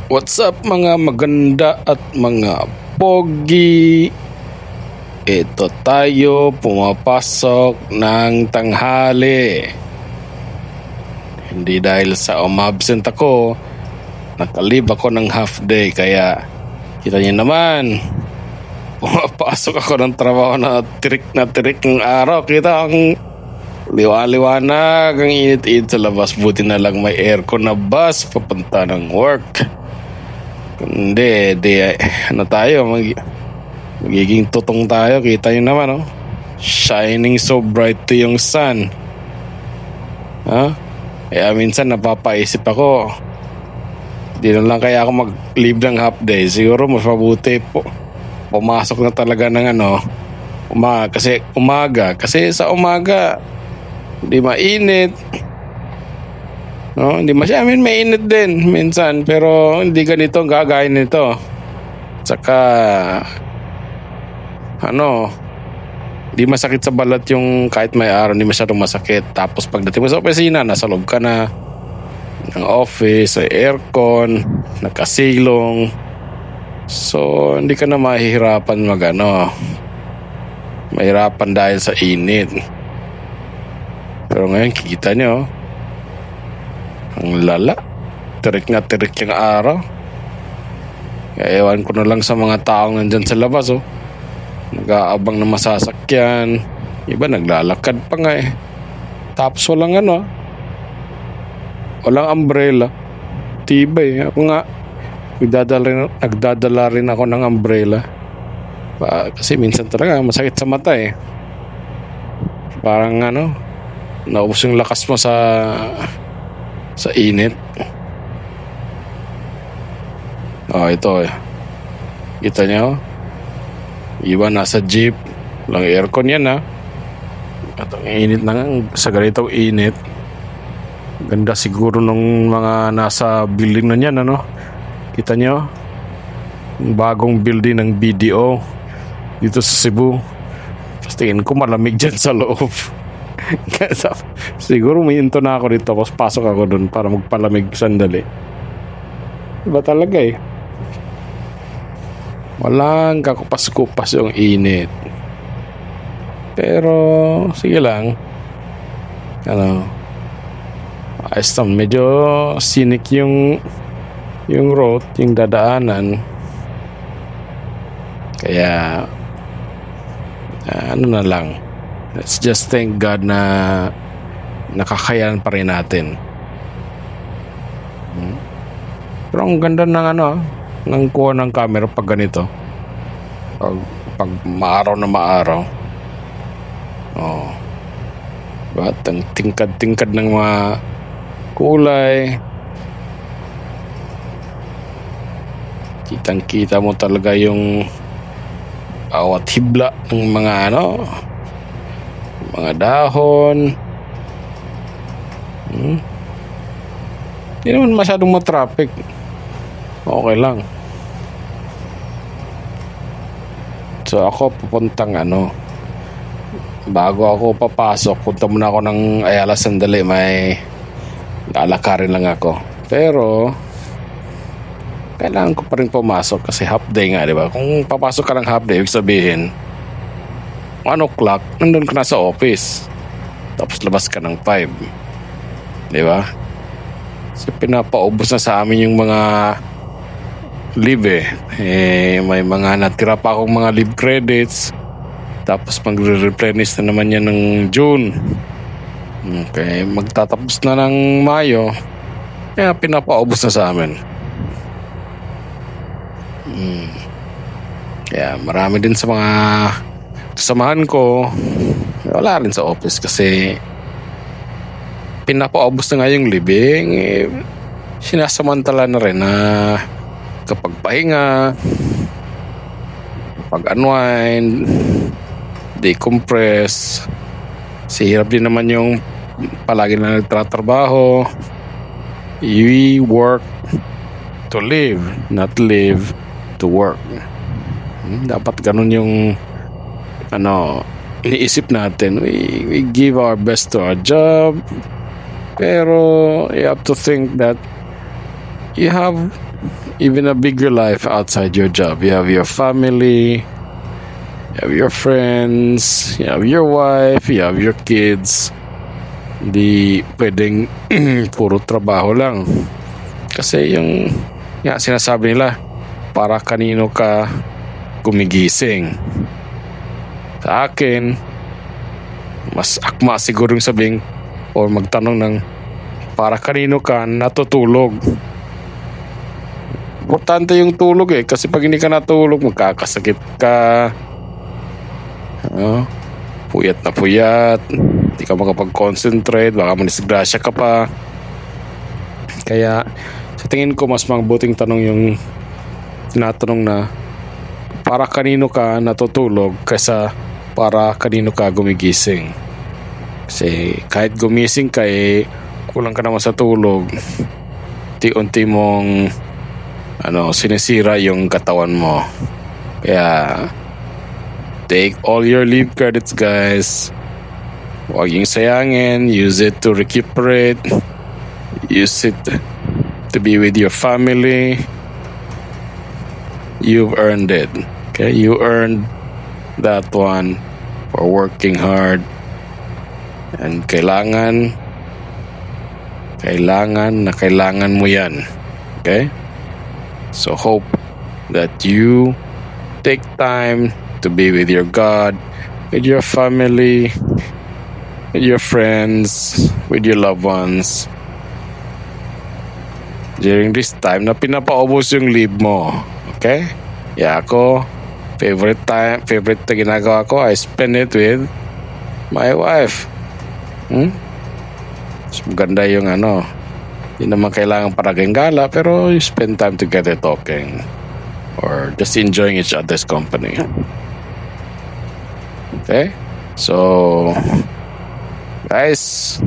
What's up mga maganda at mga pogi? Ito tayo pumapasok ng tanghali. Hindi dahil sa umabsent ako, nakalib ako ng half day. Kaya kita niyo naman, pumapasok ako ng trabaho na tirik ng araw. Kita ang liwanag, ang init-init sa labas. Buti na lang may aircon na bus papunta ng work. Hindi, ano tayo, magiging tutong tayo. Kita nyo naman, oh. Shining so bright to yung sun. Kaya minsan napapaisip ako, di na lang kaya ako mag-leave ng half day. Siguro mas mabuti po pumasok na talaga ng umaga. Kasi sa umaga, hindi mainit. No, hindi masyadong mainit din minsan, pero hindi ganito ang gagawin nito. Saka hindi masakit sa balat yung kahit may araw, hindi masyadong masakit. Tapos pagdating mo sa opisina, nasa loob ka na ng office, ay aircon, nakasilong. So hindi ka na mahihirapan mahirapan dahil sa init. Pero ngayon kita nyo, ang lala, tirik yung araw. Kaya ewan ko na lang sa mga taong nandyan sa labas, nag-aabang na masasakyan. Iba naglalakad pa nga eh. Tapos walang walang umbrella. Tibay. Ako nga, nagdadala rin ako ng umbrella. Kasi minsan talaga masakit sa mata eh. Parang naubos yung lakas mo sa init. Ito kita nyo, iba nasa jeep, lang aircon yan at ang init sa ganitong init. Ganda siguro nung mga nasa building na yan, kita nyo yung bagong building ng BDO dito sa Cebu. Tingin ko malamig dyan sa loob. Siguro minto na ako dito, tapos pasok ako dun para magpalamig sandali. Iba talaga eh, walang kakupas-kupas yung init. Pero sige lang, ayos lang. Medyo scenic yung road, yung dadaanan. Kaya na lang, let's just thank God na nakakayanan pa rin natin. Pero ang ganda ng kuha ng camera pag ganito, pag maaraw na maaraw. At ang tingkad ng mga kulay, kitang kita mo talaga yung bawat hibla ng mga mga dahon. Hindi naman masyadong matraffic. Okay lang. So ako pupuntang bago ako papasok, punta muna ako ng Ayala sandali. May lalakarin lang ako. Pero kailangan ko pa rin pumasok kasi half day nga, di ba? Kung papasok ka ng half day, ibig sabihin 1 o'clock, nandun ka na sa office. Tapos labas ka ng 5. Di ba? Kasi pinapaubos na sa amin yung mga leave may mga natira pa akong mga leave credits. Tapos magre-replenish na naman yan ng June. Okay, magtatapos na ng Mayo. Kaya pinapaubos na sa amin. Kaya marami din sa mga kasamahan ko, wala rin sa office kasi pinapaubos na nga yung living. Sinasamantala na rin na kapag pahinga, pag-unwind, decompress. Hirap din naman yung palagi na nagtatrabaho. We work to live, not live to work. Dapat ganun yung iniisip natin. We give our best to our job, pero you have to think that you have even a bigger life outside your job. You have your family, you have your friends, you have your wife, you have your kids. Hindi pwedeng puro trabaho lang. Kasi yung sinasabi nila, para kanino ka gumigising. Sa akin, mas akma siguro yung sabing or magtanong ng para kanino ka natutulog. Importante yung tulog kasi pag hindi ka natulog magkakasakit ka, puyat na puyat, hindi ka makapag-concentrate, baka manisgrasya ka pa. Kaya sa tingin ko mas mabuting tanong yung tinatanong na para kanino ka natutulog kaysa para kanino ka gumigising. Kasi kahit gumising ka kulang ka naman sa tulog, unti-unti mong sinisira yung katawan mo. Kaya take all your leave credits, guys. Huwag yung sayangin. Use it to recuperate. Use it to be with your family. You've earned it. Okay, you earned that one for working hard. And kailangan mo yan. Okay? So hope that you take time to be with your God, with your family, with your friends, with your loved ones during this time na pinapaubos yung leave mo. Okay? Yeah, ako, favorite na ginagawa ko, I spend it with my wife. Mas maganda yung hindi naman kailangan paraging gala, pero you spend time together talking or just enjoying each other's company. Okay? So, guys,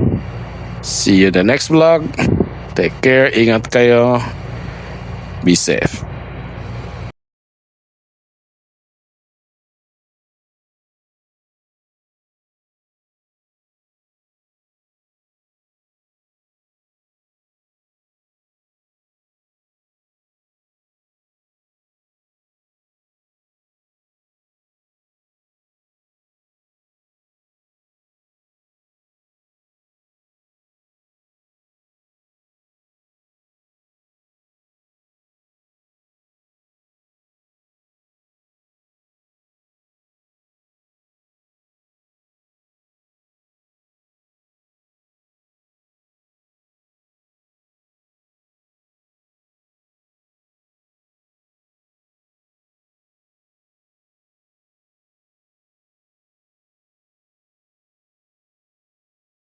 see you in the next vlog. Take care, ingat kayo, be safe.